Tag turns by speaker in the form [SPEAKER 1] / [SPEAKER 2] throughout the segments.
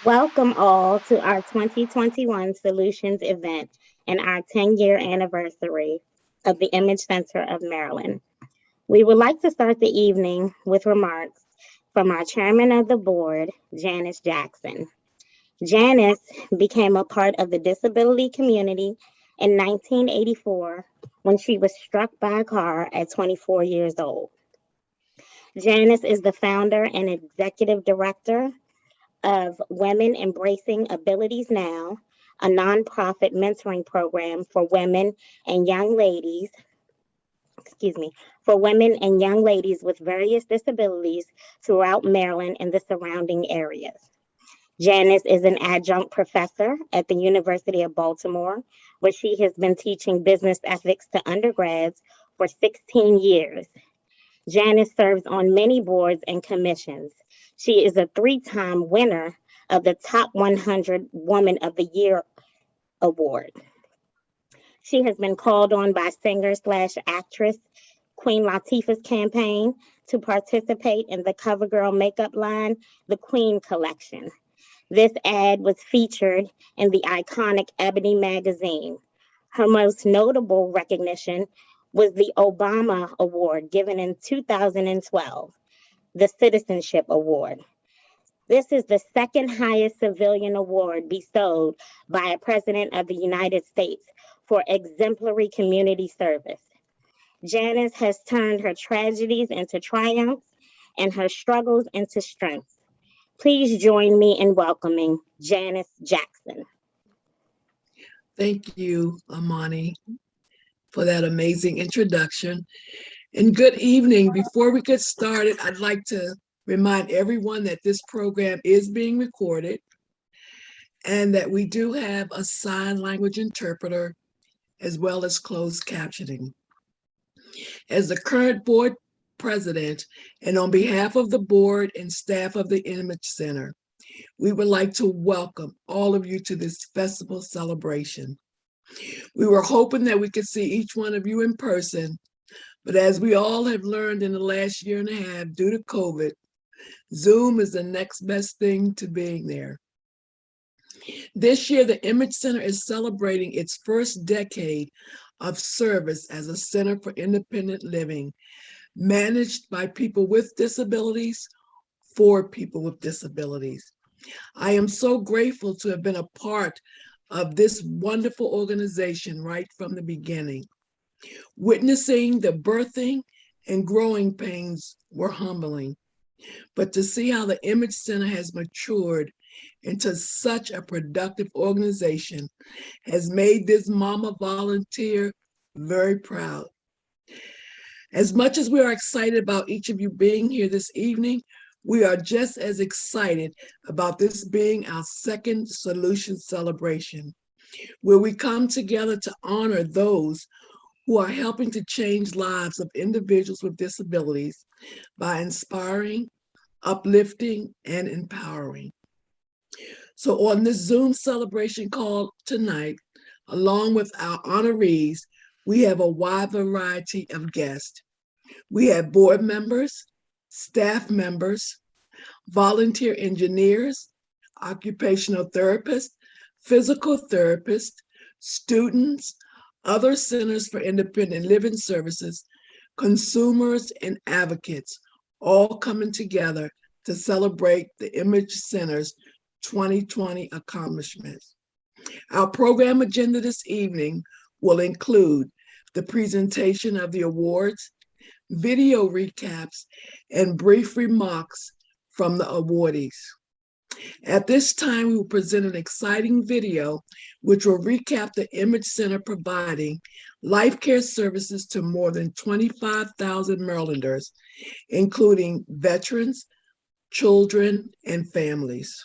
[SPEAKER 1] Welcome all to our 2021 Solutions event and our 10-year anniversary of the Image Center of Maryland. We would like to start the evening with remarks from our chairman of the board, Janice Jackson. Janice became a part of the disability community in 1984 when she was struck by a car at 24 years old. Janice is the founder and executive director of Women Embracing Abilities Now, a nonprofit mentoring program for women and young ladies, excuse me, for women and young ladies with various disabilities throughout Maryland and the surrounding areas. Janice is an adjunct professor at the University of Baltimore, where she has been teaching business ethics to undergrads for 16 years. Janice serves on many boards and commissions. She is a three-time winner of the Top 100 Woman of the Year award. She has been called on by singer slash actress Queen Latifah's campaign to participate in the CoverGirl makeup line, the Queen Collection. This ad was featured in the iconic Ebony magazine. Her most notable recognition was the Obama Award given in 2012, the Citizenship Award. This is the second highest civilian award bestowed by a president of the United States for exemplary community service. Janice has turned her tragedies into triumphs and her struggles into strengths. Please join me in welcoming Janice Jackson.
[SPEAKER 2] Thank you, Amani, for that amazing introduction. And good evening. Before we get started, I'd like to remind everyone that this program is being recorded and that we do have a sign language interpreter as well as closed captioning. As the current board president and on behalf of the board and staff of the Image Center, we would like to welcome all of you to this festival celebration. We were hoping that we could see each one of you in person, but as we all have learned in the last year and a half due to COVID, Zoom is the next best thing to being there. This year, the Image Center is celebrating its first decade of service as a center for independent living, managed by people with disabilities for people with disabilities. I am so grateful to have been a part of this wonderful organization right from the beginning. Witnessing the birthing and growing pains were humbling, but to see how the Image Center has matured into such a productive organization has made this mama volunteer very proud. As much as we are excited about each of you being here this evening, we are just as excited about this being our second Solution Celebration, where we come together to honor those who are helping to change lives of individuals with disabilities by inspiring, uplifting, and empowering. So on this Zoom celebration call tonight, along with our honorees, we have a wide variety of guests. We have board members, staff members, volunteer engineers, occupational therapists, physical therapists, students, other centers for independent living services, consumers, and advocates, all coming together to celebrate the Image Center's 2020 accomplishments. Our program agenda this evening will include the presentation of the awards, video recaps, and brief remarks from the awardees. At this time, we will present an exciting video which will recap the Image Center providing life care services to more than 25,000 Marylanders, including veterans, children, and families.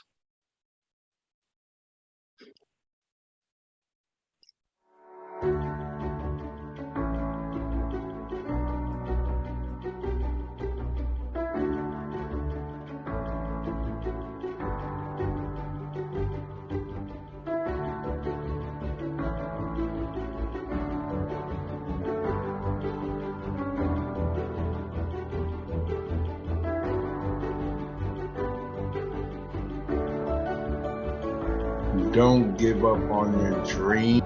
[SPEAKER 3] Don't give up on your dream.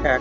[SPEAKER 4] Okay.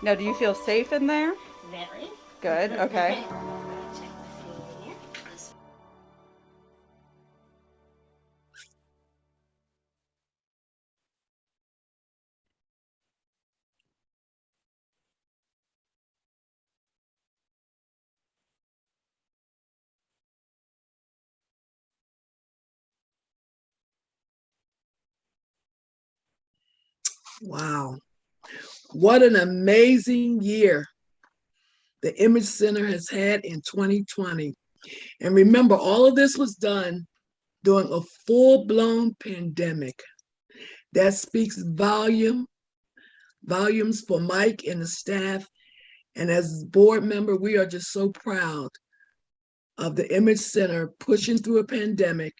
[SPEAKER 5] Now, do you feel safe in there?
[SPEAKER 1] Very.
[SPEAKER 5] Good, okay.
[SPEAKER 1] Check the feet.
[SPEAKER 2] Wow. What an amazing year the Image Center has had in 2020. And remember, all of this was done during a full-blown pandemic. That speaks volumes for Mike and the staff. And as board member, we are just so proud of the Image Center pushing through a pandemic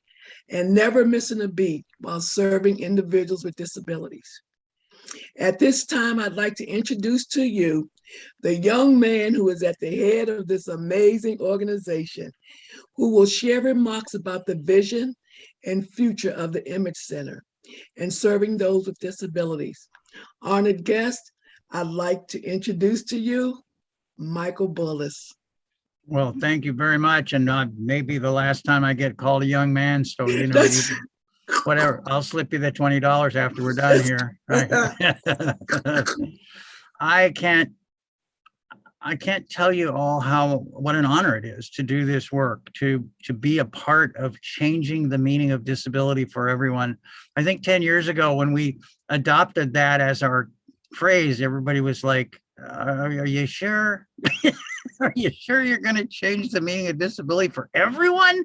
[SPEAKER 2] and never missing a beat while serving individuals with disabilities. At this time, I'd like to introduce to you the young man who is at the head of this amazing organization, who will share remarks about the vision and future of the Image Center and serving those with disabilities. Honored guest, I'd like to introduce to you Michael Bullis.
[SPEAKER 6] Well, thank you very much. And maybe the last time I get called a young man. So, you know, whatever, I'll slip you the $20 after we're done here. Right? I can't tell you all what an honor it is to do this work, to be a part of changing the meaning of disability for everyone. I think 10 years ago when we adopted that as our phrase, everybody was like, are you sure? Are you sure you're going to change the meaning of disability for everyone?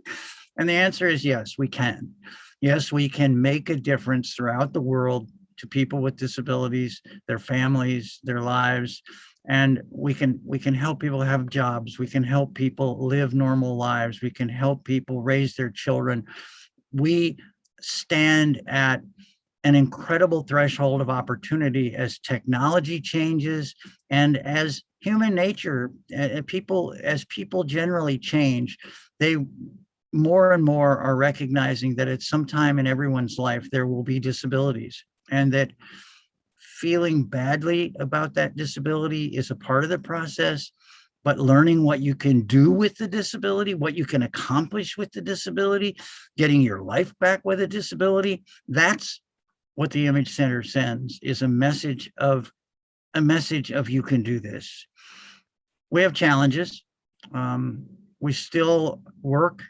[SPEAKER 6] And the answer is yes, we can. Yes, we can make a difference throughout the world to people with disabilities, their families, their lives. And we can help people have jobs. We can help people live normal lives. We can help people raise their children. We stand at an incredible threshold of opportunity as technology changes and as human nature, as people generally change, they more and more are recognizing that at some time in everyone's life, there will be disabilities, and that feeling badly about that disability is a part of the process, but learning what you can do with the disability, what you can accomplish with the disability, getting your life back with a disability, that's what the Image Center sends, is a message of you can do this. We have challenges. We still work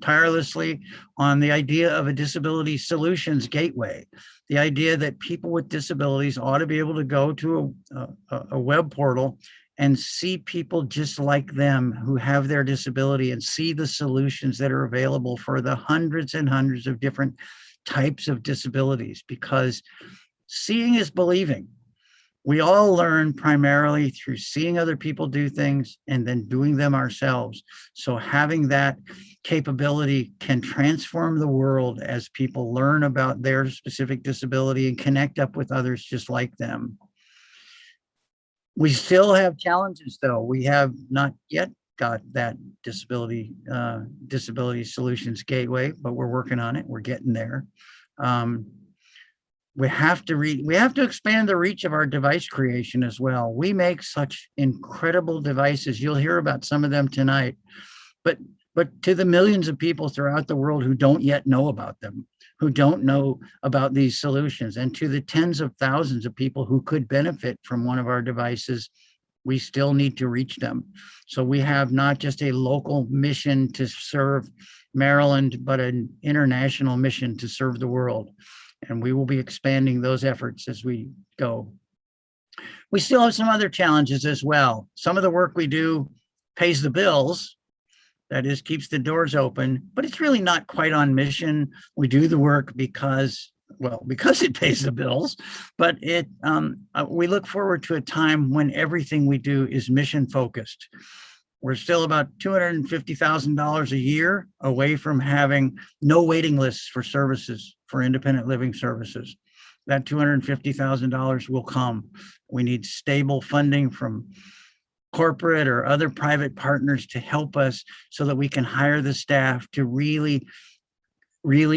[SPEAKER 6] tirelessly on the idea of a disability solutions gateway, the idea that people with disabilities ought to be able to go to a web portal and see people just like them who have their disability and see the solutions that are available for the hundreds and hundreds of different types of disabilities, because seeing is believing. We all learn primarily through seeing other people do things and then doing them ourselves. So having that capability can transform the world as people learn about their specific disability and connect up with others just like them. We still have challenges, though. We have not yet got that disability solutions gateway, but we're working on it. We're getting there. We have to expand the reach of our device creation as well. We make such incredible devices. You'll hear about some of them tonight, but to the millions of people throughout the world who don't yet know about them, who don't know about these solutions, and to the tens of thousands of people who could benefit from one of our devices, we still need to reach them. So we have not just a local mission to serve Maryland, but an international mission to serve the world. And we will be expanding those efforts as we go. We still have some other challenges as well. Some of the work we do pays the bills, that is, keeps the doors open, but it's really not quite on mission. We do the work because it pays the bills, but we look forward to a time when everything we do is mission focused. We're still about $250,000 a year away from having no waiting lists for services, for independent living services. That $250,000 will come. We need stable funding from corporate or other private partners to help us so that we can hire the staff to really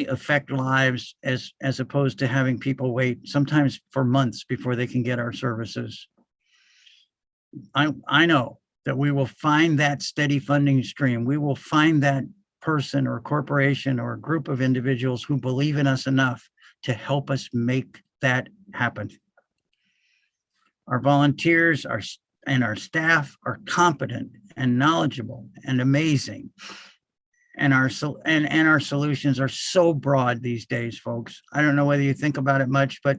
[SPEAKER 6] affect lives as opposed to having people wait sometimes for months before they can get our services. I know that we will find that steady funding stream. We will find that person or corporation or a group of individuals who believe in us enough to help us make that happen. Our volunteers and our staff are competent and knowledgeable and amazing. And our solutions are so broad these days, folks. I don't know whether you think about it much, but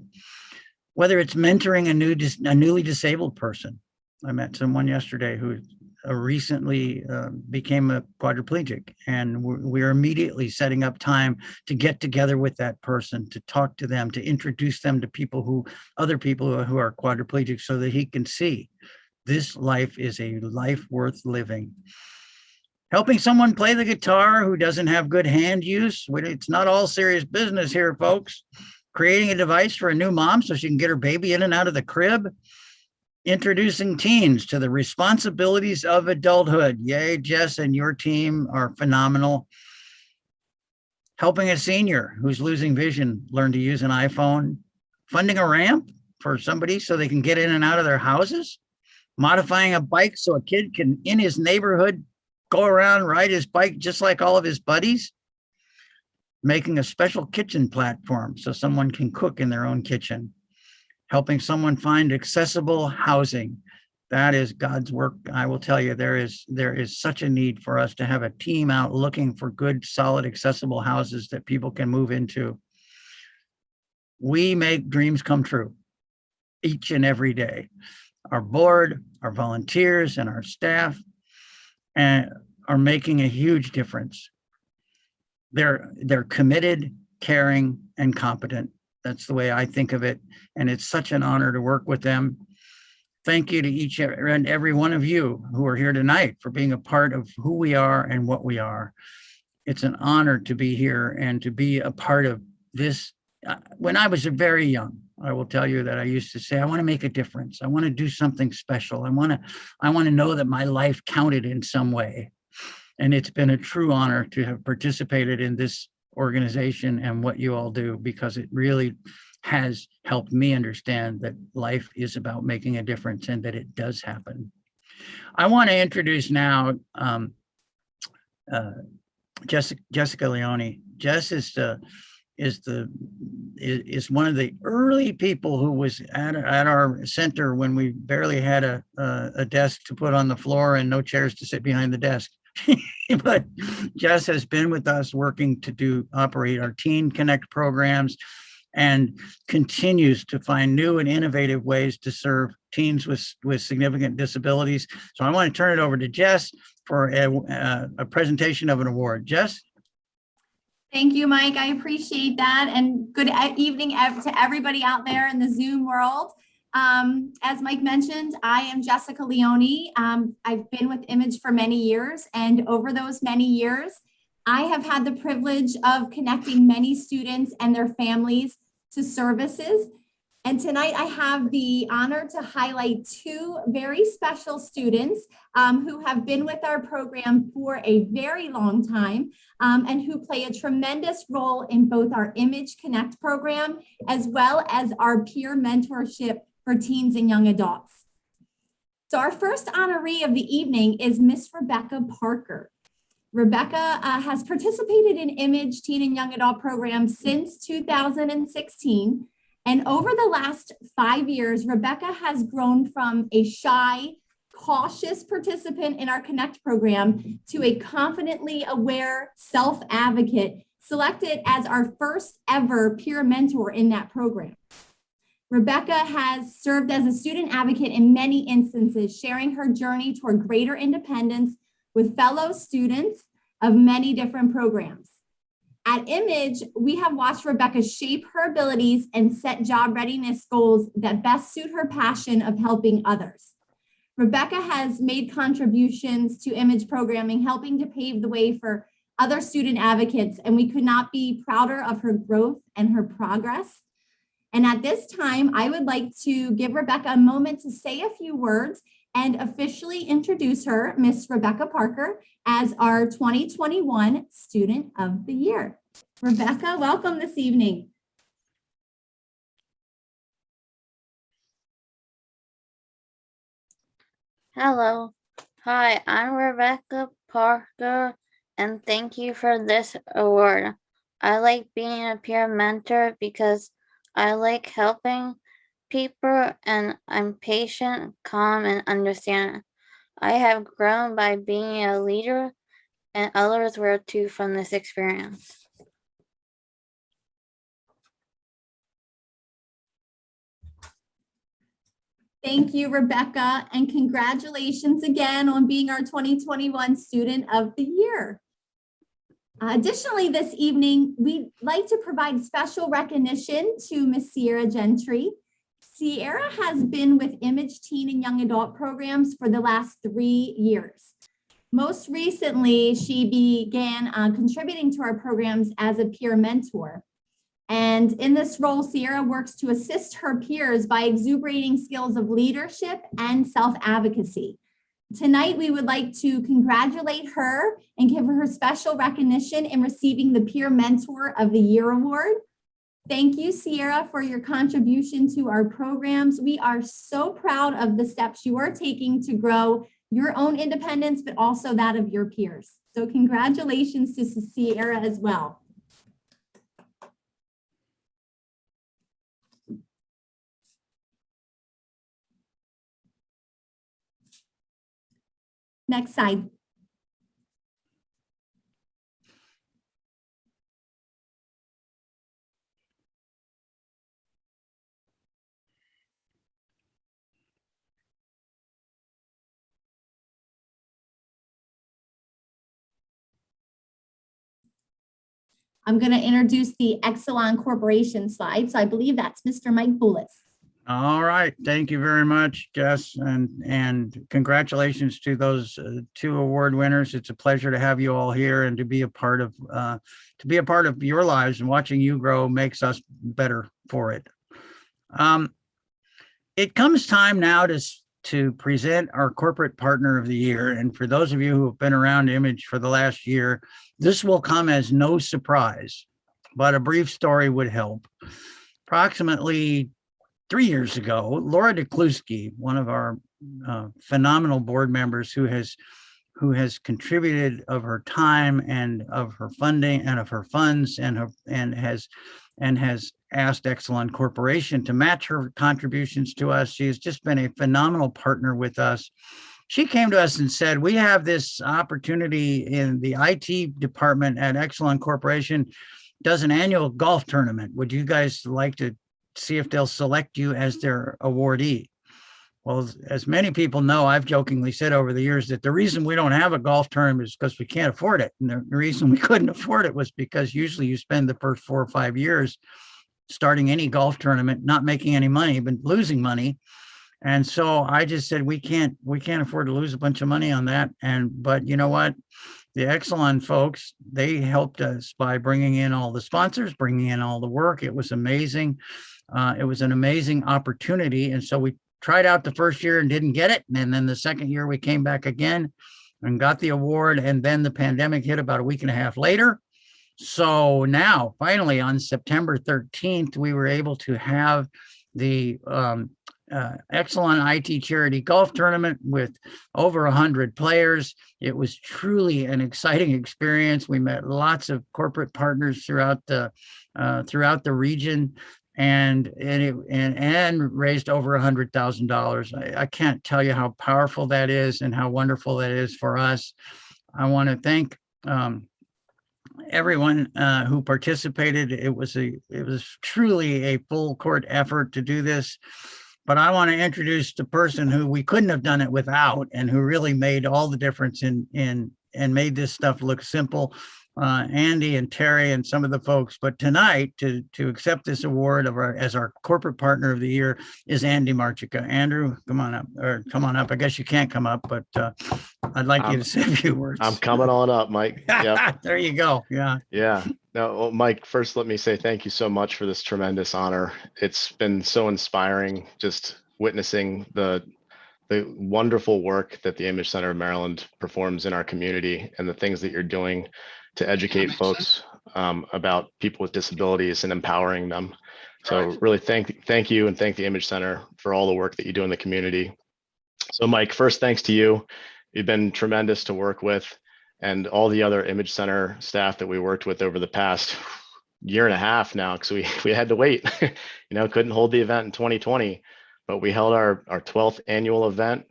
[SPEAKER 6] whether it's mentoring a newly disabled person. I met someone yesterday who recently became a quadriplegic, and we're immediately setting up time to get together with that person, to talk to them, to introduce them to other people who are quadriplegic, so that he can see this life is a life worth living. Helping someone play the guitar who doesn't have good hand use. It's not all serious business here, folks. Creating a device for a new mom so she can get her baby in and out of the crib. Introducing teens to the responsibilities of adulthood. Yay, Jess and your team are phenomenal. Helping a senior who's losing vision learn to use an iPhone. Funding a ramp for somebody so they can get in and out of their houses. Modifying a bike so a kid can, in his neighborhood, go around, ride his bike just like all of his buddies. Making a special kitchen platform so someone can cook in their own kitchen. Helping someone find accessible housing. That is God's work. I will tell you, there is such a need for us to have a team out looking for good, solid, accessible houses that people can move into. We make dreams come true each and every day. Our board, our volunteers, and our staff are making a huge difference. They're committed, caring, and competent. That's the way I think of it. And it's such an honor to work with them. Thank you to each and every one of you who are here tonight for being a part of who we are and what we are. It's an honor to be here and to be a part of this. When I was very young, I will tell you that I used to say, I want to make a difference. I want to do something special. I want to know that my life counted in some way. And it's been a true honor to have participated in this organization and what you all do, because it really has helped me understand that life is about making a difference and that it does happen. I want to introduce now Jessica Leone. Jess is one of the early people who was at our center when we barely had a desk to put on the floor and no chairs to sit behind the desk. But Jess has been with us working to operate our Teen Connect programs and continues to find new and innovative ways to serve teens with significant disabilities. So I want to turn it over to Jess for a presentation of an award. Jess?
[SPEAKER 4] Thank you, Mike. I appreciate that. And good evening to everybody out there in the Zoom world. As Mike mentioned, I am Jessica Leone. I've been with IMAGE for many years, and over those many years, I have had the privilege of connecting many students and their families to services. And tonight I have the honor to highlight two very special students who have been with our program for a very long time and who play a tremendous role in both our Image Connect program as well as our peer mentorship for teens and young adults. So our first honoree of the evening is Miss Rebecca Parker. Rebecca has participated in Image Teen and Young Adult programs since 2016. And over the last 5 years, Rebecca has grown from a shy, cautious participant in our Connect program to a confidently aware self-advocate selected as our first ever peer mentor in that program. Rebecca has served as a student advocate in many instances, sharing her journey toward greater independence with fellow students of many different programs. At Image, we have watched Rebecca shape her abilities and set job readiness goals that best suit her passion of helping others. Rebecca has made contributions to Image programming, helping to pave the way for other student advocates, and we could not be prouder of her growth and her progress. And at this time, I would like to give Rebecca a moment to say a few words and officially introduce her, Miss Rebecca Parker, as our 2021 Student of the Year. Rebecca, welcome this evening.
[SPEAKER 7] Hello. Hi, I'm Rebecca Parker, and thank you for this award. I like being a peer mentor because I like helping people and I'm patient, calm, and understanding. I have grown by being a leader and others will too from this experience.
[SPEAKER 4] Thank you, Rebecca, and congratulations again on being our 2021 Student of the Year. Additionally, this evening, we'd like to provide special recognition to Miss Sierra Gentry. Sierra has been with Image Teen and Young Adult programs for the last 3 years. Most recently, she began contributing to our programs as a peer mentor. And in this role, Sierra works to assist her peers by exuberating skills of leadership and self-advocacy. Tonight, we would like to congratulate her and give her special recognition in receiving the Peer Mentor of the Year Award. Thank you, Sierra, for your contribution to our programs. We are so proud of the steps you are taking to grow your own independence, but also that of your peers. So congratulations to Sierra as well. Next slide. I'm going to introduce the Exelon Corporation slide. So I believe that's Mr. Mike Bullis.
[SPEAKER 6] All right, thank you very much, Jess, and congratulations to those 2 award winners. It's a pleasure to have you all here and to be a part of your lives, and watching you grow makes us better for it. It comes time now to present our Corporate Partner of the Year, and for those of you who have been around Image for the last year, this will come as no surprise, but a brief story would help. Approximately 3 years ago, Laura DeKluski, one of our phenomenal board members who has contributed of her time and of her funding and of her funds and has asked Exelon Corporation to match her contributions to us. She has just been a phenomenal partner with us. She came to us and said, we have this opportunity in the IT department at Exelon Corporation, does an annual golf tournament. Would you guys like to see if they'll select you as their awardee? Well, as many people know, I've jokingly said over the years that the reason we don't have a golf tournament is because we can't afford it. And the reason we couldn't afford it was because usually you spend the first 4 or 5 years starting any golf tournament, not making any money, but losing money. And so I just said, we can't afford to lose a bunch of money on that. But you know what? Exelon folks, they helped us by bringing in all the sponsors, bringing in all the work. It was amazing. It was an amazing opportunity. And so we tried out the first year and didn't get it. And then the second year we came back again and got the award. And then the pandemic hit about a week and a half later. So now, finally, on September 13th, we were able to have the Exelon IT Charity Golf Tournament with over 100 players. It was truly an exciting experience. We met lots of corporate partners throughout the region, and raised over $100,000. I can't tell you how powerful that is and how wonderful that is for us. I want to thank everyone who participated. It was truly a full court effort to do this. But I want to introduce the person who we couldn't have done it without, and who really made all the difference and made this stuff look simple. Andy and Terry and some of the folks. But tonight, to accept this award as our corporate partner of the year is Andy Marchica. Andrew, come on up. I guess you can't come up, but I'd like you to say a few words.
[SPEAKER 8] I'm coming on up, Mike. Yep.
[SPEAKER 6] There you go. Yeah.
[SPEAKER 8] Yeah. No, well, Mike, first let me say thank you so much for this tremendous honor. It's been so inspiring just witnessing the wonderful work that the Image Center of Maryland performs in our community, and the things that you're doing to educate folks about people with disabilities and empowering them. So really thank you, and thank the Image Center for all the work that you do in the community. So Mike, first, thanks to you. You've been tremendous to work with, and all the other Image Center staff that we worked with over the past year and a half now, because we had to wait. Couldn't hold the event in 2020, but we held our 12th annual event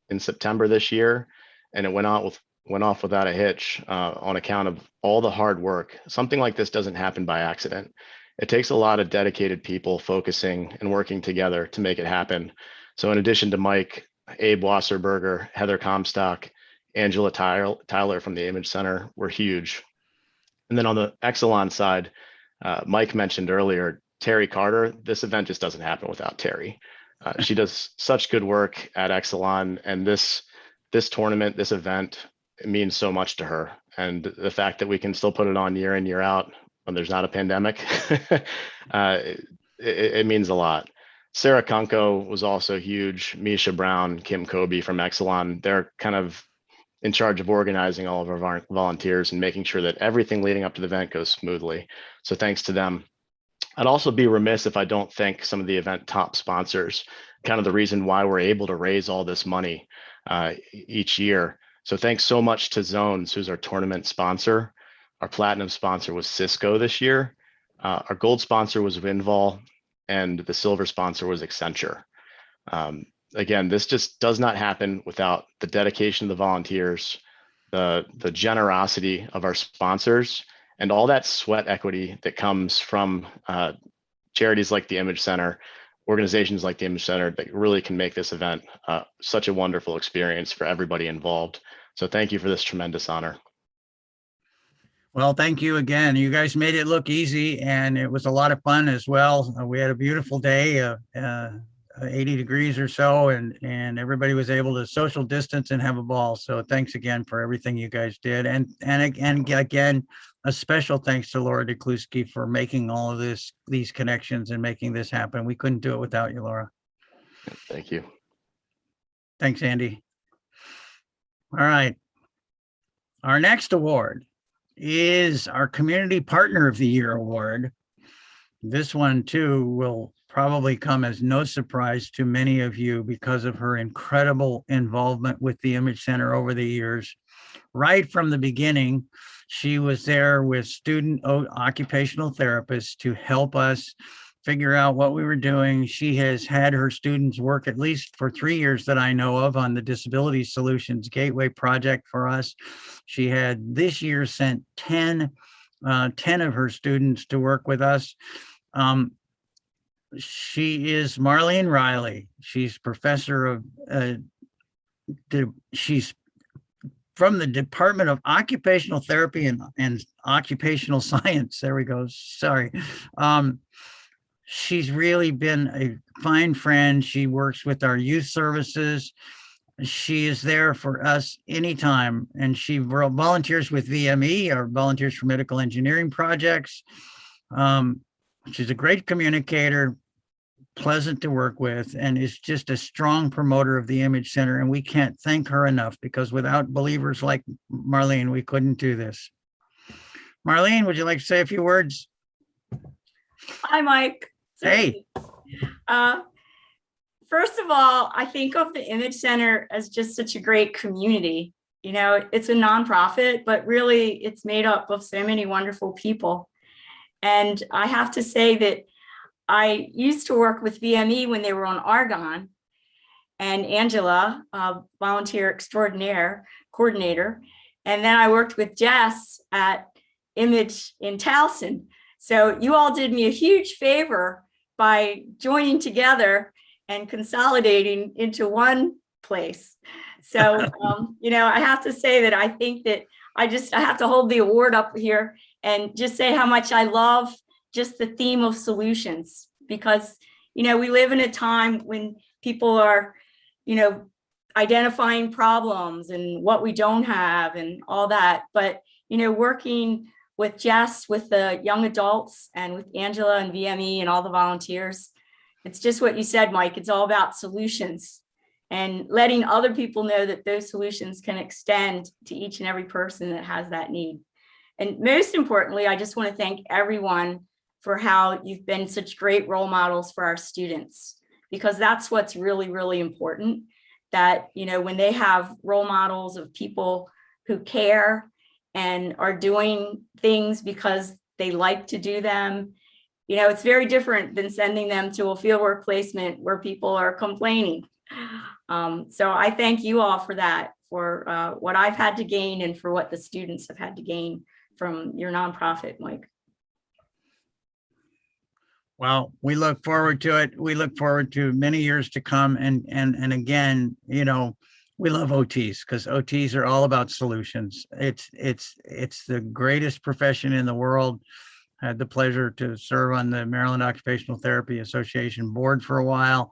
[SPEAKER 8] in September this year, and it went off without a hitch on account of all the hard work. Something like this doesn't happen by accident. It takes a lot of dedicated people focusing and working together to make it happen. So in addition to Mike, Abe Wasserberger, Heather Comstock, Angela Tyler from the Image Center were huge. And then on the Exelon side, Mike mentioned earlier, Terry Carter. This event just doesn't happen without Terry. She does such good work at Exelon, and this tournament, this event, it means so much to her. And the fact that we can still put it on year in, year out when there's not a pandemic, it means a lot. Sarah Kunko was also huge. Misha Brown, Kim Kobe from Exelon, they're kind of in charge of organizing all of our volunteers and making sure that everything leading up to the event goes smoothly. So thanks to them. I'd also be remiss if I don't thank some of the event top sponsors, kind of the reason why we're able to raise all this money each year. So thanks so much to Zones, who's our tournament sponsor. Our platinum sponsor was Cisco this year. Our gold sponsor was Winval, and the silver sponsor was Accenture. Again, this just does not happen without the dedication of the volunteers, the generosity of our sponsors, and all that sweat equity that comes from charities like the Image Center, organizations like the Image Center that really can make this event such a wonderful experience for everybody involved. So thank you for this tremendous honor.
[SPEAKER 6] Well, thank you again. You guys made it look easy, and it was a lot of fun as well. We had a beautiful day, 80 degrees or so, and everybody was able to social distance and have a ball. So thanks again for everything you guys did. And again, a special thanks to Laura DeKluski for making all of these connections and making this happen. We couldn't do it without you, Laura.
[SPEAKER 8] Thank you.
[SPEAKER 6] Thanks, Andy. All right. Our next award is our Community Partner of the Year award. This one too will probably come as no surprise to many of you because of her incredible involvement with the Image Center over the years. Right from the beginning, she was there with student occupational therapists to help us figure out what we were doing. She has had her students work at least for 3 years that I know of on the Disability Solutions Gateway project for us. She had this year sent 10 of her students to work with us. She is Marlene Riley. She's professor of, she's from the Department of Occupational Therapy and Occupational Science. There we go. Sorry. She's really been a fine friend. She works with our youth services. She is there for us anytime, and she volunteers with VME, or Volunteers for Medical Engineering Projects. She's a great communicator, pleasant to work with, and is just a strong promoter of the Image Center. And we can't thank her enough, because without believers like Marlene, we couldn't do this. Marlene, would you like to say a few words?
[SPEAKER 9] Hi, Mike.
[SPEAKER 6] Hey.
[SPEAKER 9] First of all, I think of the Image Center as just such a great community. You know, it's a nonprofit, but really it's made up of so many wonderful people. And I have to say that I used to work with VME when they were on Argonne, and Angela, volunteer extraordinaire coordinator. And then I worked with Jess at Image in Towson. So you all did me a huge favor by joining together and consolidating into one place. So, you know, I have to say that I think that I have to hold the award up here and just say how much I love just the theme of solutions, because, you know, we live in a time when people are, you know, identifying problems and what we don't have and all that. But, you know, working with Jess, with the young adults, and with Angela and VME and all the volunteers, it's just what you said, Mike. It's all about solutions and letting other people know that those solutions can extend to each and every person that has that need. And most importantly, I just want to thank everyone for how you've been such great role models for our students, because that's what's really, really important. That, you know, when they have role models of people who care and are doing things because they like to do them, you know, it's very different than sending them to a fieldwork placement where people are complaining. So I thank you all for that, for what I've had to gain and for what the students have had to gain from your nonprofit, Mike.
[SPEAKER 6] Well, we look forward to it. We look forward to many years to come. And again, you know, we love OTs, because OTs are all about solutions. It's the greatest profession in the world. I had the pleasure to serve on the Maryland Occupational Therapy Association board for a while.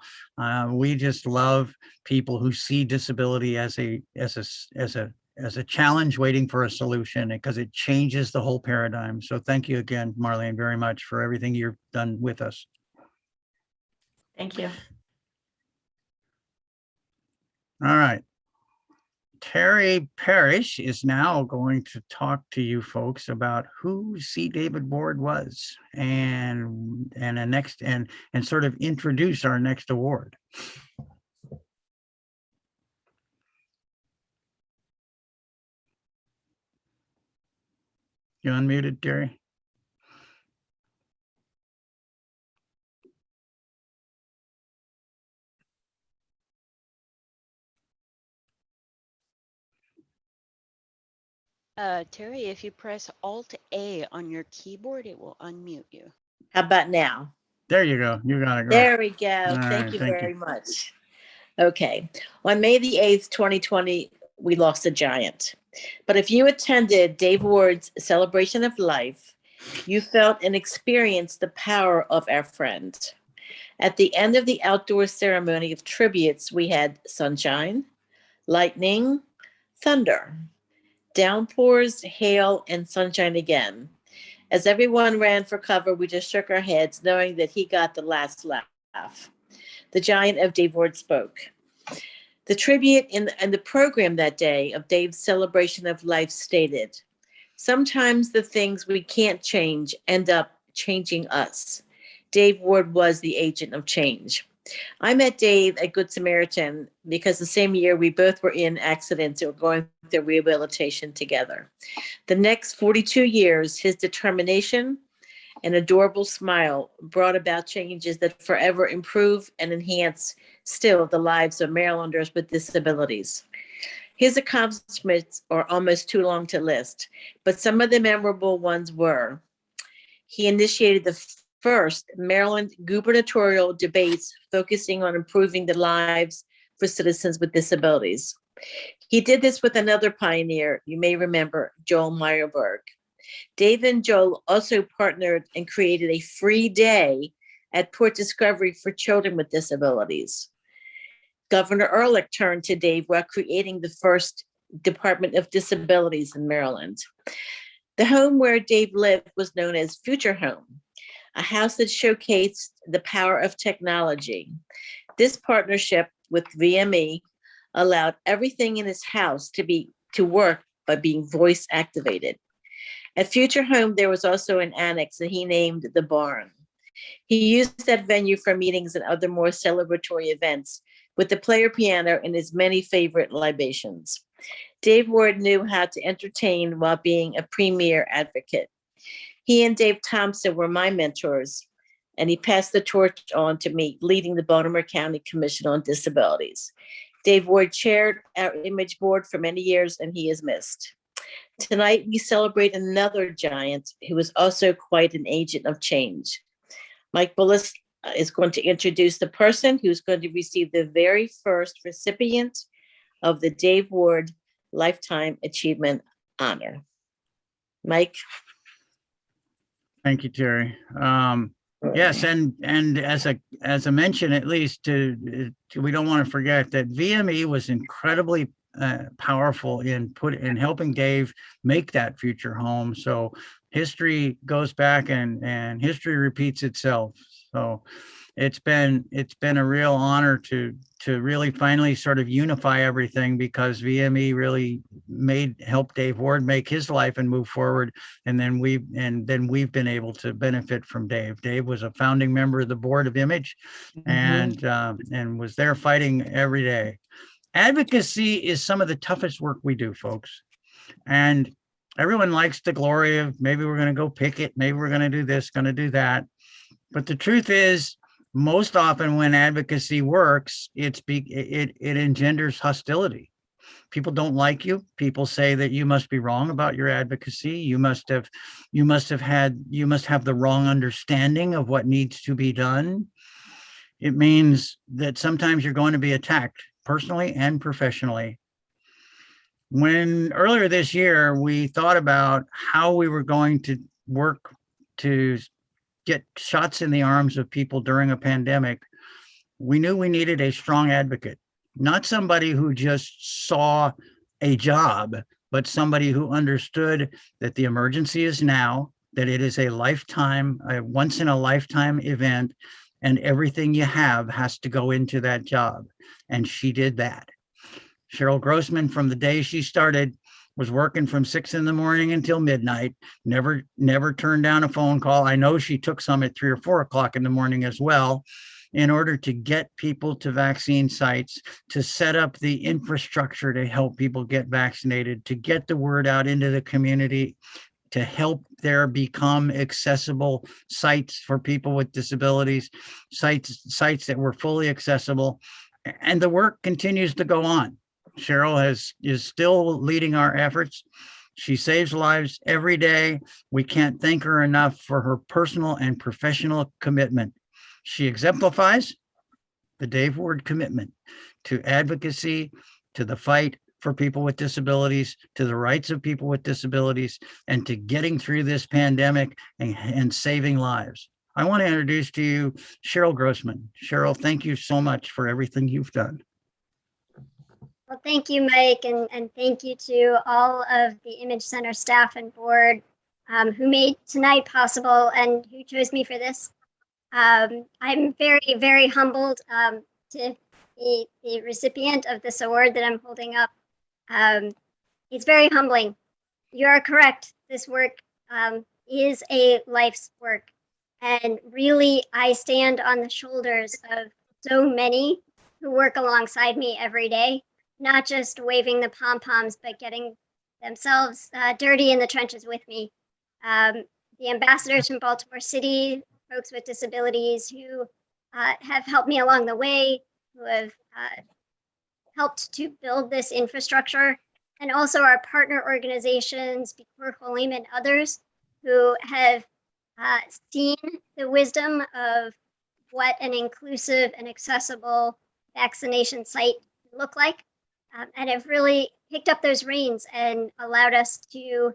[SPEAKER 6] We just love people who see disability as a challenge waiting for a solution, because it changes the whole paradigm. So thank you again, Marlene, very much for everything you've done with us.
[SPEAKER 9] Thank you.
[SPEAKER 6] All right. Terry Parrish is now going to talk to you folks about who C. David Board was, and sort of introduce our next award. You unmuted, Terry?
[SPEAKER 10] Terry, if you press Alt-A on your keyboard, it will unmute you.
[SPEAKER 11] How about now?
[SPEAKER 6] There you go. You got it.
[SPEAKER 11] There we go.
[SPEAKER 6] All
[SPEAKER 11] Thank
[SPEAKER 6] right,
[SPEAKER 11] you
[SPEAKER 6] thank
[SPEAKER 11] very
[SPEAKER 6] you.
[SPEAKER 11] much. Okay. On May the 8th, 2020, we lost a giant. But if you attended Dave Ward's celebration of life, you felt and experienced the power of our friend. At the end of the outdoor ceremony of tributes, we had sunshine, lightning, thunder, downpours, hail, and sunshine again. As everyone ran for cover, we just shook our heads, knowing that he got the last laugh. The giant of Dave Ward spoke. The tribute in the program that day of Dave's celebration of life stated, "Sometimes the things we can't change end up changing us." Dave Ward was the agent of change. I met Dave at Good Samaritan because the same year we both were in accidents or going through rehabilitation together. The next 42 years, his determination and adorable smile brought about changes that forever improve and enhance still the lives of Marylanders with disabilities. His accomplishments are almost too long to list, but some of the memorable ones were: he initiated the first Maryland gubernatorial debates focusing on improving the lives for citizens with disabilities. He did this with another pioneer, you may remember, Joel Meyerberg. Dave and Joel also partnered and created a free day at Port Discovery for children with disabilities. Governor Ehrlich turned to Dave while creating the first Department of Disabilities in Maryland. The home where Dave lived was known as Future Home, a house that showcased the power of technology. This partnership with VME allowed everything in his house to work by being voice activated. At Future Home, there was also an annex that he named the Barn. He used that venue for meetings and other more celebratory events with the player piano and his many favorite libations. Dave Ward knew how to entertain while being a premier advocate. He and Dave Thompson were my mentors, and he passed the torch on to me, leading the Baltimore County Commission on Disabilities. Dave Ward chaired our image board for many years, and he is missed. Tonight, we celebrate another giant who was also quite an agent of change. Mike Bullis is going to introduce the person who's going to receive the very first recipient of the Dave Ward Lifetime Achievement Honor. Mike.
[SPEAKER 6] Thank you, Terry. Yes, and as a mention, at least we don't want to forget that VME was incredibly powerful in helping Dave make that future home. So history goes back and history repeats itself. So it's been a real honor to really finally sort of unify everything, because VME really helped Dave Ward make his life and move forward. And then we've been able to benefit from Dave. Dave was a founding member of the board of Image, and was there fighting every day. Advocacy is some of the toughest work we do, folks. And everyone likes the glory of maybe we're going to go picket, maybe we're going to do this, going to do that. But the truth is, most often when advocacy works, it engenders hostility. People don't like you. People say that you must be wrong about your advocacy. You must have the wrong understanding of what needs to be done. It means that sometimes you're going to be attacked personally and professionally. When earlier this year, we thought about how we were going to work to get shots in the arms of people during a pandemic, we knew we needed a strong advocate, not somebody who just saw a job, but somebody who understood that the emergency is now, that it is a once in a lifetime event, and everything you have has to go into that job. And she did that. Cheryl Grossman, from the day she started, was working from 6 in the morning until midnight, never turned down a phone call. I know she took some at 3 or 4 o'clock in the morning as well, in order to get people to vaccine sites, to set up the infrastructure to help people get vaccinated, to get the word out into the community, to help there become accessible sites for people with disabilities, sites that were fully accessible. And the work continues to go on. Cheryl is still leading our efforts. She saves lives every day. We can't thank her enough for her personal and professional commitment. She exemplifies the Dave Ward commitment to advocacy, to the fight for people with disabilities, to the rights of people with disabilities, and to getting through this pandemic and saving lives. I want to introduce to you Cheryl Grossman. Cheryl, thank you so much for everything you've done.
[SPEAKER 12] Well, thank you, Mike, and thank you to all of the Image Center staff and board who made tonight possible and who chose me for this. I'm very, very humbled to be the recipient of this award that I'm holding up. It's very humbling. You are correct. This work is a life's work. And really, I stand on the shoulders of so many who work alongside me every day, not just waving the pom-poms, but getting themselves dirty in the trenches with me. The ambassadors from Baltimore City, folks with disabilities who have helped me along the way, who have helped to build this infrastructure, and also our partner organizations, B'Cor Cholim and others, who have seen the wisdom of what an inclusive and accessible vaccination site look like, and have really picked up those reins and allowed us to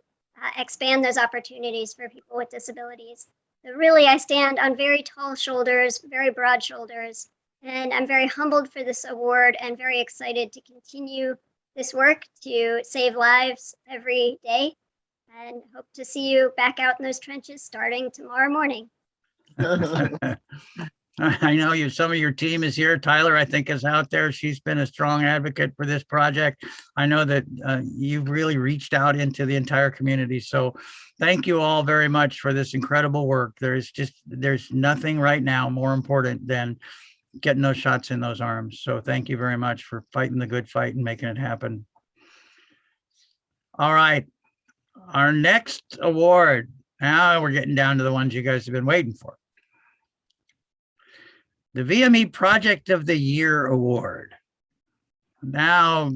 [SPEAKER 12] expand those opportunities for people with disabilities. So really, I stand on very tall shoulders, very broad shoulders, And I'm very humbled for this award and very excited to continue this work to save lives every day, and hope to see you back out in those trenches starting tomorrow morning.
[SPEAKER 6] I know you, some of your team is here. Tyler, I think, is out there. She's been a strong advocate for this project. I know that you've really reached out into the entire community. So thank you all very much for this incredible work. There's nothing right now more important than getting those shots in those arms. So thank you very much for fighting the good fight and making it happen. All right, our next award. Now we're getting down to the ones you guys have been waiting for. The VME Project of the Year Award. Now,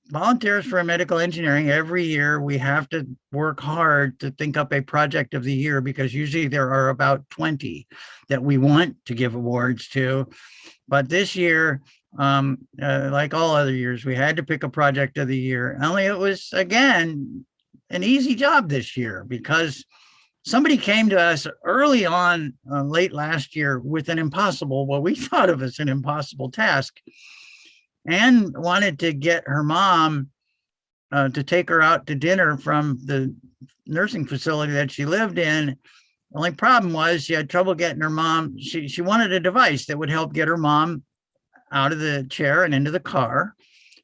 [SPEAKER 6] Volunteers for Medical Engineering, every year we have to work hard to think up a project of the year, because usually there are about 20 that we want to give awards to. But this year, like all other years, we had to pick a project of the year. Only it was, again, an easy job this year, because somebody came to us early on, late last year, with an impossible, what we thought of as an impossible task, and wanted to get her mom to take her out to dinner from the nursing facility that she lived in. The only problem was she had trouble getting her mom. She wanted a device that would help get her mom out of the chair and into the car.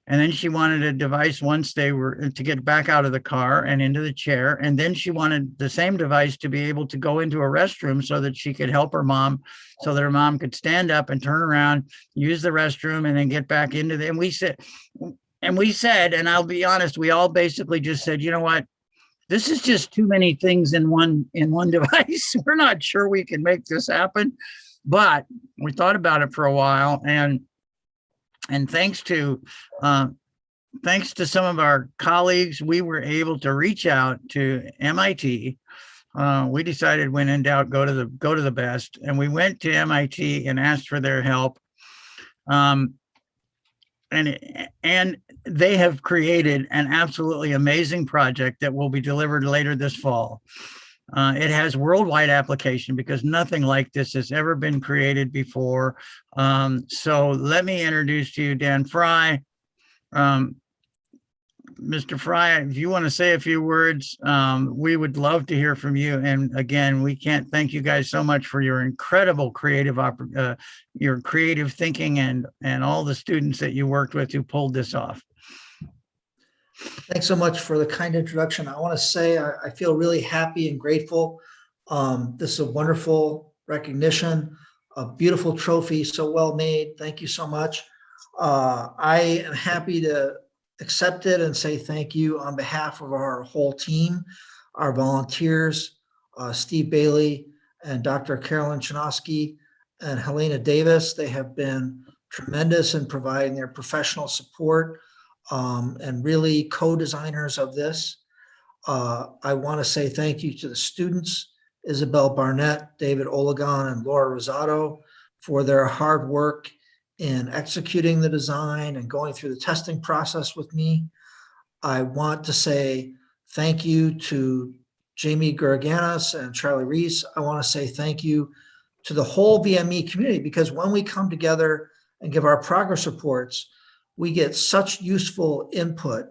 [SPEAKER 6] And then she wanted a device once they were to get back out of the car and into the chair. And then she wanted the same device to be able to go into a restroom so that she could help her mom, so that her mom could stand up and turn around, use the restroom, and then get back into the, and we said, and I'll be honest, we all basically just said, you know what, this is just too many things in one device. We're not sure we can make this happen. But we thought about it for a while, and thanks to some of our colleagues, we were able to reach out to MIT. We decided, when in doubt, go to the best, and we went to MIT and asked for their help. And they have created an absolutely amazing project that will be delivered later this fall. It has worldwide application, because nothing like this has ever been created before. So let me introduce to you Dan Fry. Mr. Fry, if you want to say a few words, we would love to hear from you. And again, we can't thank you guys so much for your incredible creative thinking, and all the students that you worked with who pulled this off.
[SPEAKER 13] Thanks so much for the kind introduction. I want to say I feel really happy and grateful. This is a wonderful recognition, a beautiful trophy, so well made. Thank you so much. I am happy to accept it and say thank you on behalf of our whole team, our volunteers, Steve Bailey and Dr. Carolyn Chinosky and Helena Davis. They have been tremendous in providing their professional support and really co-designers of this. I want to say thank you to the students, Isabel Barnett, David Olegon, and Laura Rosado, for their hard work in executing the design and going through the testing process with me. I want to say thank you to Jamie Gurganis and Charlie Reese. I want to say thank you to the whole VME community, because when we come together and give our progress reports, we get such useful input.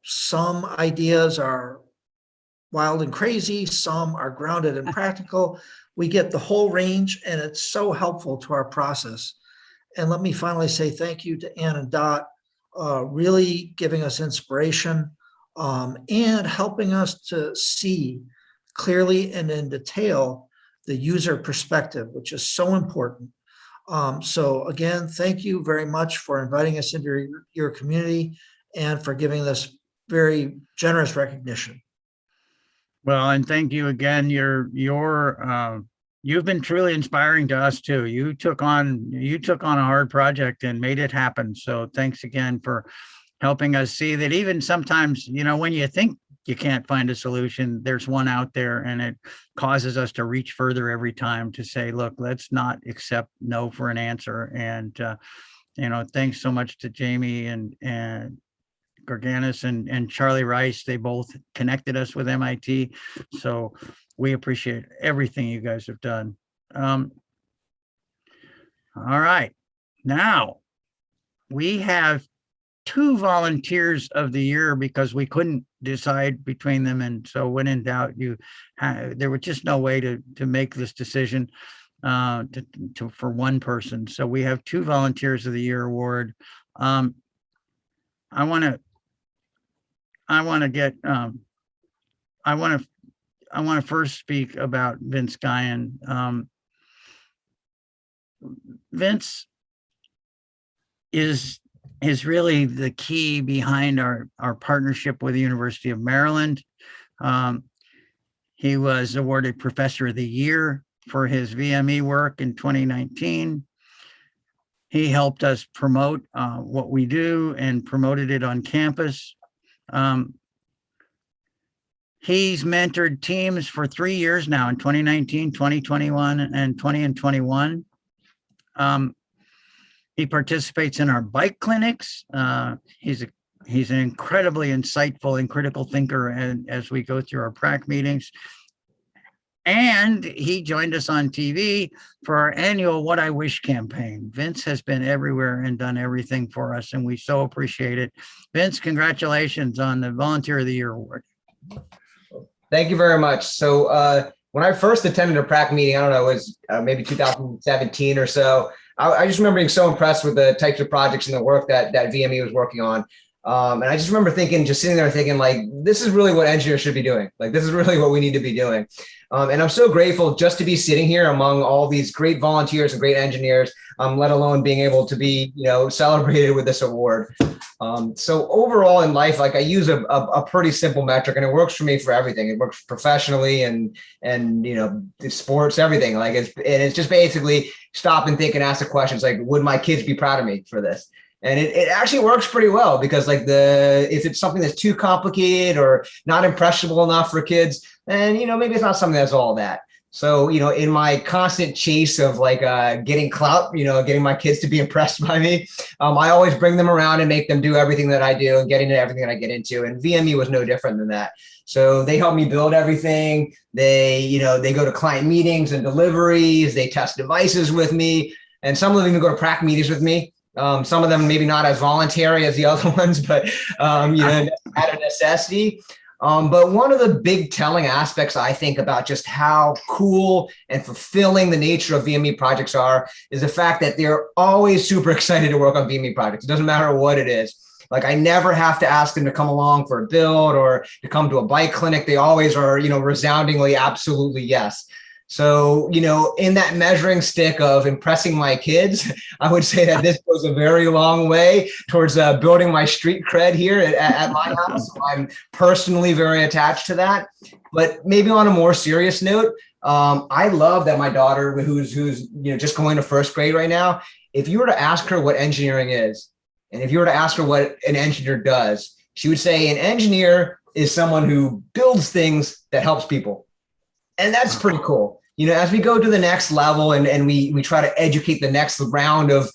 [SPEAKER 13] Some ideas are wild and crazy, some are grounded and practical. We get the whole range, and it's so helpful to our process. And let me finally say thank you to Ann and Dot, really giving us inspiration and helping us to see clearly and in detail the user perspective, which is so important. So again, thank you very much for inviting us into your community and for giving this very generous recognition.
[SPEAKER 6] Well, and thank you again. You've been truly inspiring to us too. You took on a hard project and made it happen. So thanks again for helping us see that even sometimes, when you think you can't find a solution, there's one out there, and it causes us to reach further every time to say, look, let's not accept no for an answer. And, thanks so much to Jamie and Gurganis and Charlie Rice. They both connected us with MIT. So we appreciate everything you guys have done. All right. Now we have 2 volunteers of the year because we couldn't decide between them. And so when in doubt, there was just no way to make this decision for one person. So we have 2 volunteers of the year award. I want to first speak about Vince Guyan. Vince is really the key behind our partnership with the University of Maryland. He was awarded Professor of the Year for his VME work in 2019. He helped us promote what we do and promoted it on campus. He's mentored teams for 3 years now in 2019, 2021, and 20 and 21. He participates in our bike clinics. He's an incredibly insightful and critical thinker as we go through our prac meetings. And he joined us on TV for our annual What I Wish campaign. Vince has been everywhere and done everything for us, and we so appreciate it. Vince, congratulations on the Volunteer of the Year award.
[SPEAKER 14] Thank you very much. So when I first attended a prac meeting, I don't know, it was maybe 2017 or so, I just remember being so impressed with the types of projects and the work that VME was working on. And I just remember thinking, just sitting there thinking, like, this is really what engineers should be doing. Like, this is really what we need to be doing. And I'm so grateful just to be sitting here among all these great volunteers and great engineers, let alone being able to be, celebrated with this award. So overall in life, like, I use a pretty simple metric, and it works for me for everything. It works professionally and sports, everything. Like, it's just basically stop and think and ask the questions like, would my kids be proud of me for this? And it actually works pretty well, because like if it's something that's too complicated or not impressionable enough for kids, then, maybe it's not something that's all that. So, in my constant chase of like getting clout, getting my kids to be impressed by me, I always bring them around and make them do everything that I do and get into everything that I get into. And VME was no different than that. So they help me build everything. They go to client meetings and deliveries. They test devices with me. And some of them even go to prac meetings with me. Some of them maybe not as voluntary as the other ones, but out of necessity. But one of the big telling aspects, I think, about just how cool and fulfilling the nature of VME projects are is the fact that they're always super excited to work on VME projects. It doesn't matter what it is. Like, I never have to ask them to come along for a build or to come to a bike clinic. They always are, resoundingly, absolutely yes. So, in that measuring stick of impressing my kids, I would say that this goes a very long way towards building my street cred here at my house. So I'm personally very attached to that. But maybe on a more serious note, I love that my daughter, who's just going to first grade right now, if you were to ask her what engineering is, and if you were to ask her what an engineer does, she would say an engineer is someone who builds things that helps people. And that's pretty cool. As we go to the next level and we try to educate the next round of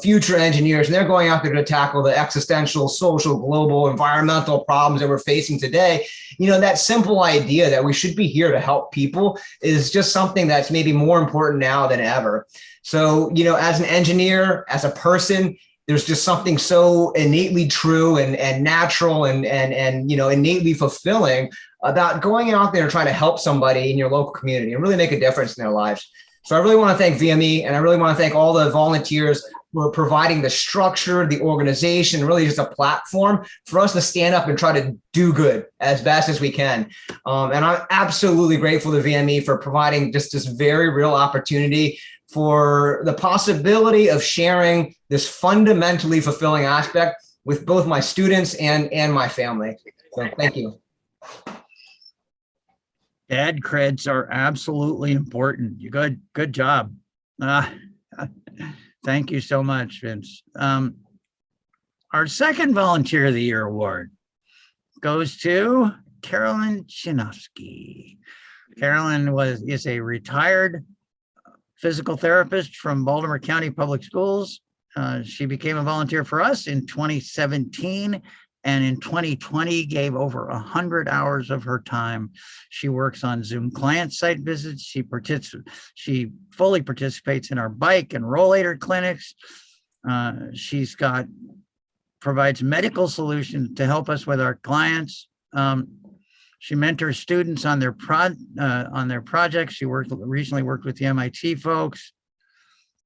[SPEAKER 14] future engineers, and they're going out there to tackle the existential, social, global, environmental problems that we're facing today, that simple idea that we should be here to help people is just something that's maybe more important now than ever. So, as an engineer, as a person, there's just something so innately true and natural and innately fulfilling about going out there and trying to help somebody in your local community and really make a difference in their lives. So I really want to thank VME, and I really want to thank all the volunteers for providing the structure, the organization, really just a platform for us to stand up and try to do good as best as we can. And I'm absolutely grateful to VME for providing just this very real opportunity for the possibility of sharing this fundamentally fulfilling aspect with both my students and my family. So thank you.
[SPEAKER 6] Dad creds are absolutely important. You good job. Thank you so much, Vince. Our second Volunteer of the Year award goes to Carolyn Chinovsky. Carolyn is a retired physical therapist from Baltimore County Public Schools. She became a volunteer for us in 2017 and in 2020 gave over 100 hours of her time. She works on Zoom client site visits. She fully participates in our bike and rollator clinics. She's provides medical solutions to help us with our clients. She mentors students on their projects. She recently worked with the MIT folks.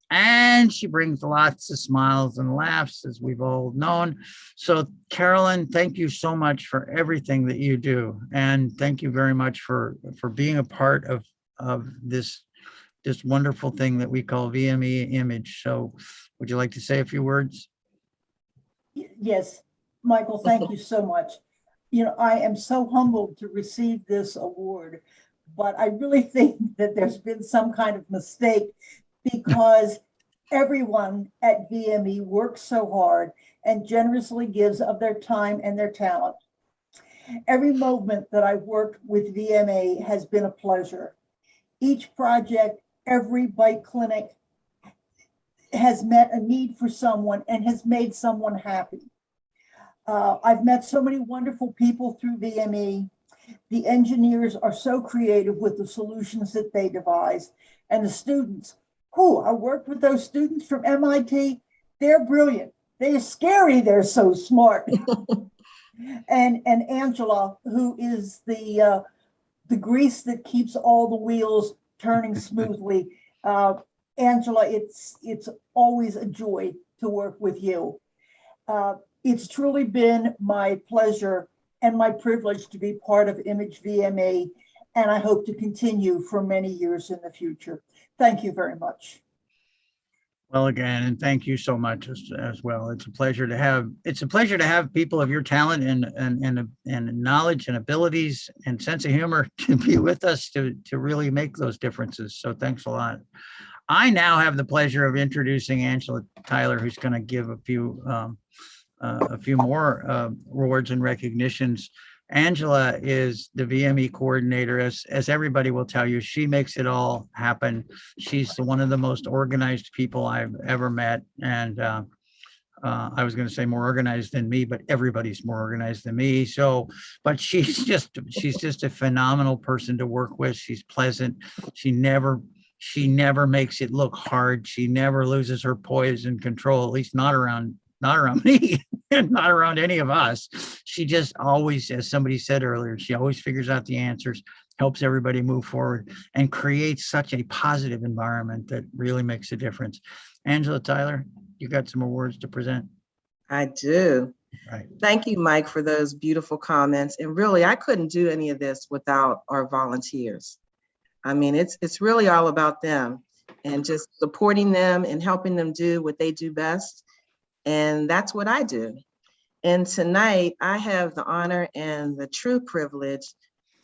[SPEAKER 6] And she brings lots of smiles and laughs, as we've all known. So Carolyn, thank you so much for everything that you do. And thank you very much for being a part of this wonderful thing that we call VME Image. So would you like to say a few words?
[SPEAKER 15] Yes, Michael, thank you so much. You know, I am so humbled to receive this award, but I really think that there's been some kind of mistake, because everyone at VME works so hard and generously gives of their time and their talent. Every moment that I've worked with VMA has been a pleasure. Each project, every bike clinic has met a need for someone and has made someone happy. I've met so many wonderful people through VME. The engineers are so creative with the solutions that they devise, and the students, I worked with those students from MIT. They're brilliant. They're scary. They're so smart. and Angela, who is the grease that keeps all the wheels turning smoothly. Angela, it's always a joy to work with you. It's truly been my pleasure and my privilege to be part of Image VMA, and I hope to continue for many years in the future. Thank you very much.
[SPEAKER 6] Well, again, and thank you so much as well. It's a pleasure to have people of your talent and knowledge and abilities and sense of humor to be with us to really make those differences. So thanks a lot. I now have the pleasure of introducing Angela Tyler, who's going to give a few more awards and recognitions. Angela is the VME coordinator. As everybody will tell you, she makes it all happen. She's one of the most organized people I've ever met. And I was going to say more organized than me, but everybody's more organized than me. So, but she's just a phenomenal person to work with. She's pleasant. She never makes it look hard. She never loses her poise and control, at least not around me and not around any of us. She just always, as somebody said earlier, she always figures out the answers, helps everybody move forward, and creates such a positive environment that really makes a difference. Angela Tyler, you got some awards to present?
[SPEAKER 16] I do.
[SPEAKER 6] Right.
[SPEAKER 16] Thank you, Mike, for those beautiful comments. And really, I couldn't do any of this without our volunteers. I mean, it's really all about them and just supporting them and helping them do what they do best. And that's what I do. And tonight I have the honor and the true privilege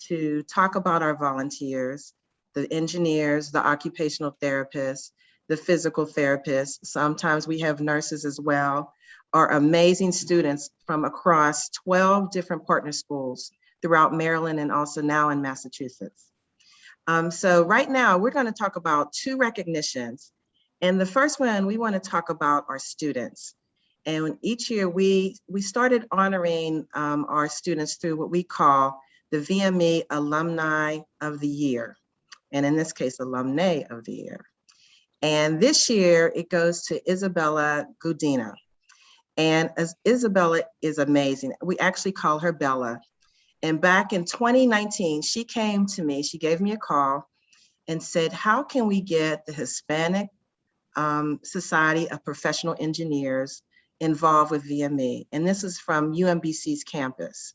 [SPEAKER 16] to talk about our volunteers, the engineers, the occupational therapists, the physical therapists. Sometimes we have nurses as well, our amazing students from across 12 different partner schools throughout Maryland and also now in Massachusetts. So right now we're going to talk about two recognitions. And the first one, we want to talk about our students. And each year we started honoring our students through what we call the VME Alumni of the Year. And in this case, Alumnae of the Year. And this year it goes to Isabella Gudina. And Isabella is amazing. We actually call her Bella. And back in 2019, she came to me, she gave me a call and said, how can we get the Hispanic Society of Professional Engineers involved with VME? And this is from UMBC's campus.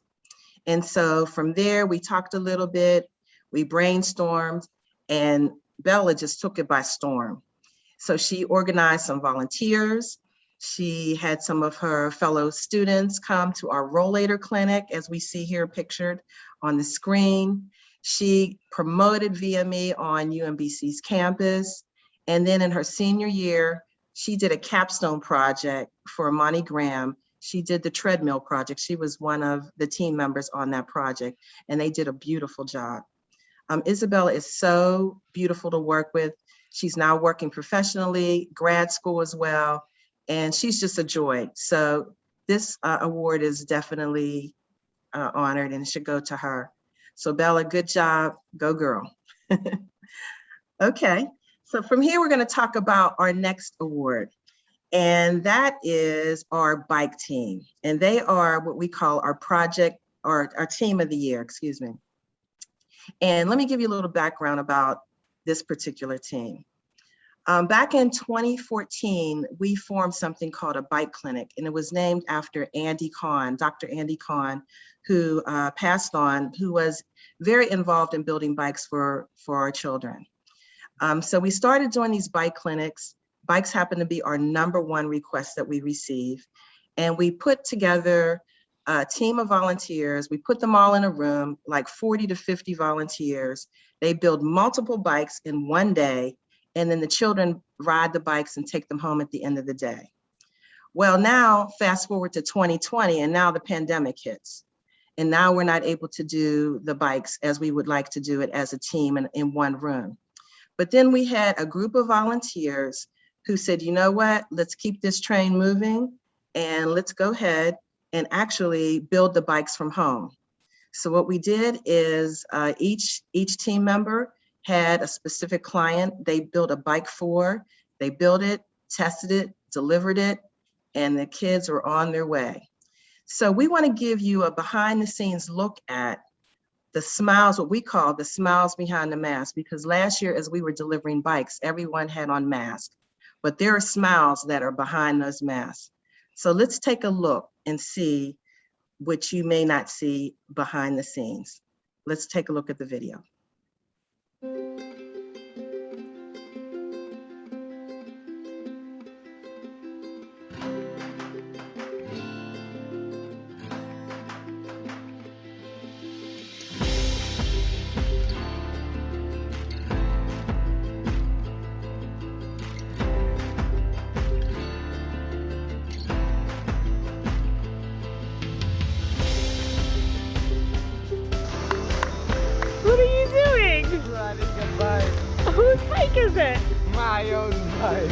[SPEAKER 16] And so from there, we talked a little bit, we brainstormed, and Bella just took it by storm. So she organized some volunteers. She had some of her fellow students come to our rollator clinic, as we see here pictured on the screen. She promoted VME on UMBC's campus. And then in her senior year, she did a capstone project for Monty Graham. She did the treadmill project. She was one of the team members on that project, and they did a beautiful job. Isabella is so beautiful to work with. She's now working professionally, grad school as well, and she's just a joy. So this award is definitely honored and should go to her. So Bella, good job, go girl. Okay, so from here, we're gonna talk about our next award. And that is our bike team. And they are what we call our project, or our team of the year, excuse me. And let me give you a little background about this particular team. Back in 2014, we formed something called a bike clinic, and it was named after Andy Kahn, Dr. Andy Kahn, who passed on, who was very involved in building bikes for our children. So we started doing these bike clinics. Bikes happen to be our #1 request that we receive. And we put together a team of volunteers. We put them all in a room, like 40 to 50 volunteers. They build multiple bikes in one day, and then the children ride the bikes and take them home at the end of the day. Well, now fast forward to 2020, and now the pandemic hits. And now we're not able to do the bikes as we would like to do it as a team in one room. But then we had a group of volunteers who said, you know what, let's keep this train moving and let's go ahead and actually build the bikes from home. So what we did is each team member had a specific client they built a bike for. They built it, tested it, delivered it, and the kids were on their way. So we want to give you a behind the scenes look at the smiles, what we call the smiles behind the mask, because last year as we were delivering bikes, everyone had on masks, but there are smiles that are behind those masks. So let's take a look and see what you may not see behind the scenes. Let's take a look at the video.
[SPEAKER 1] What are you doing?
[SPEAKER 17] Riding a bike.
[SPEAKER 1] Whose bike is it?
[SPEAKER 17] My own bike.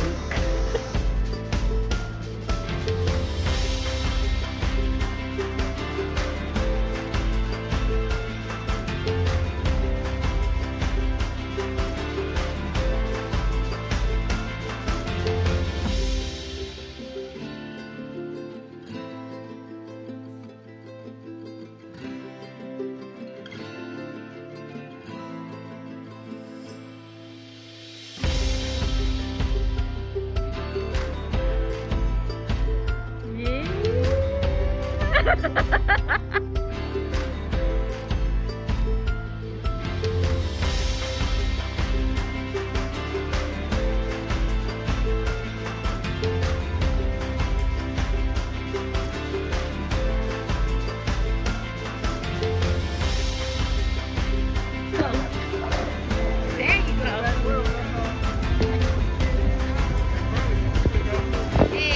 [SPEAKER 1] There you go. Hey.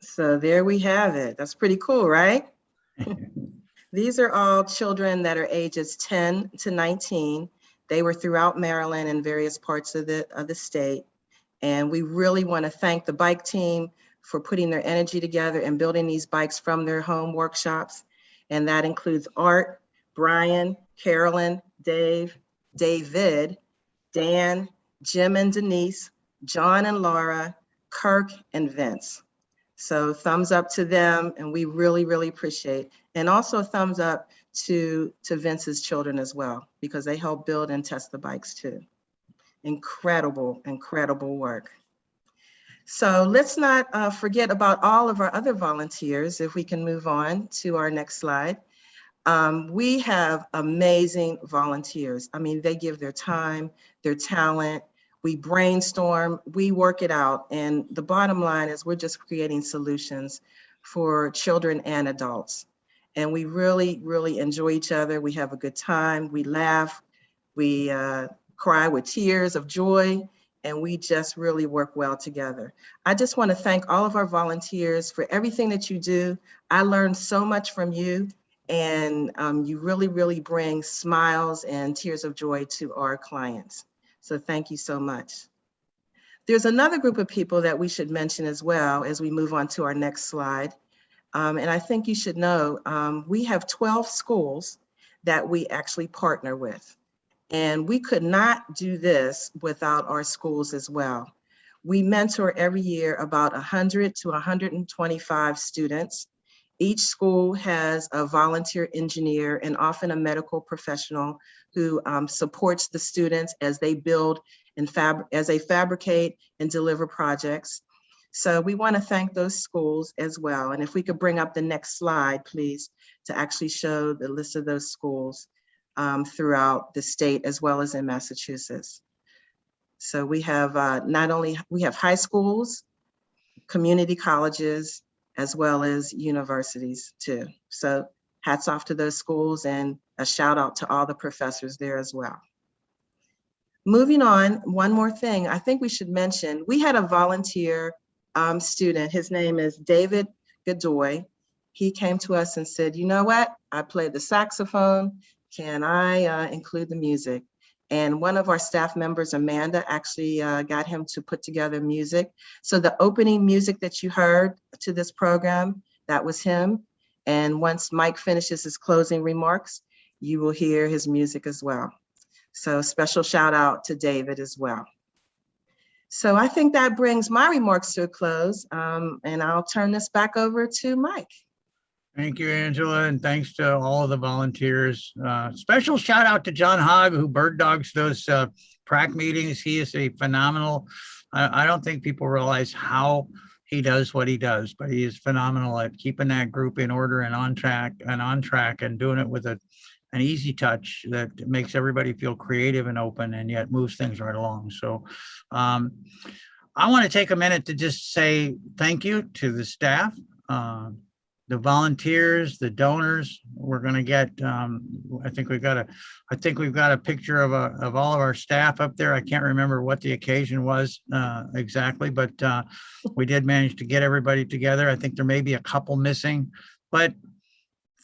[SPEAKER 16] So there we have it. That's pretty cool, right? These are all children that are ages 10 to 19. They were throughout Maryland and various parts of the state. And we really want to thank the bike team for putting their energy together and building these bikes from their home workshops. And that includes Art, Brian, Carolyn, Dave, David, Dan, Jim and Denise, John and Laura, Kirk and Vince. So thumbs up to them, and we really, really appreciate. And also a thumbs up to Vince's children as well, because they help build and test the bikes too. Incredible, incredible work. So let's not forget about all of our other volunteers. If we can move on to our next slide. We have amazing volunteers. I mean, they give their time, their talent. We brainstorm, we work it out. And the bottom line is we're just creating solutions for children and adults. And we really, really enjoy each other. We have a good time. We laugh. We cry with tears of joy. And we just really work well together. I just want to thank all of our volunteers for everything that you do. I learned so much from you. And you really, really bring smiles and tears of joy to our clients. So thank you so much. There's another group of people that we should mention as well as we move on to our next slide. And I think you should know, we have 12 schools that we actually partner with. And we could not do this without our schools as well. We mentor every year about 100 to 125 students. Each school has a volunteer engineer and often a medical professional who supports the students as they build and as they fabricate and deliver projects. So we want to thank those schools as well. And if we could bring up the next slide, please, to actually show the list of those schools throughout the state as well as in Massachusetts. So we have we have high schools, community colleges, as well as universities too. So hats off to those schools and a shout out to all the professors there as well. Moving on, one more thing I think we should mention, we had a volunteer student, his name is David Godoy. He came to us and said, you know what, I played the saxophone, can I include the music? And one of our staff members, Amanda, actually got him to put together music. So the opening music that you heard to this program, that was him. And once Mike finishes his closing remarks, you will hear his music as well. So special shout out to David as well. So I think that brings my remarks to a close, and I'll turn this back over to Mike.
[SPEAKER 6] Thank you, Angela, and thanks to all of the volunteers. Special shout out to John Hogg, who bird dogs those prac meetings. He is a phenomenal, I don't think people realize how he does what he does, but he is phenomenal at keeping that group in order and on track and doing it with an easy touch that makes everybody feel creative and open and yet moves things right along. So I want to take a minute to just say thank you to the staff, the volunteers, the donors. We're going to get, I think we've got a picture of all of our staff up there. I can't remember what the occasion was exactly, but we did manage to get everybody together. I think there may be a couple missing, but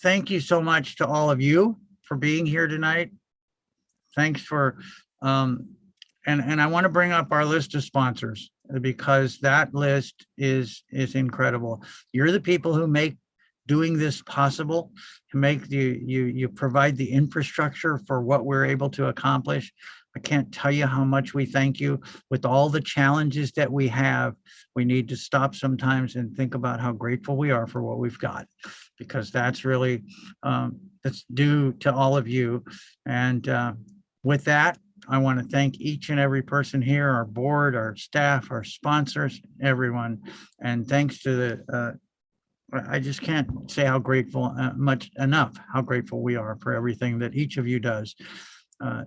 [SPEAKER 6] thank you so much to all of you for being here tonight. Thanks for, and I want to bring up our list of sponsors because that list is incredible. You're the people who make doing this possible, to make you provide the infrastructure for what we're able to accomplish. I can't tell you how much we thank you. With all the challenges that we have, we need to stop sometimes and think about how grateful we are for what we've got, because that's really, that's due to all of you. And with that, I want to thank each and every person here, our board, our staff, our sponsors, everyone. And thanks to the, I just can't say how grateful, how grateful we are for everything that each of you does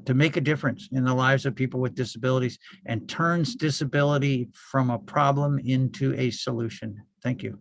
[SPEAKER 6] to make a difference in the lives of people with disabilities and turns disability from a problem into a solution. Thank you.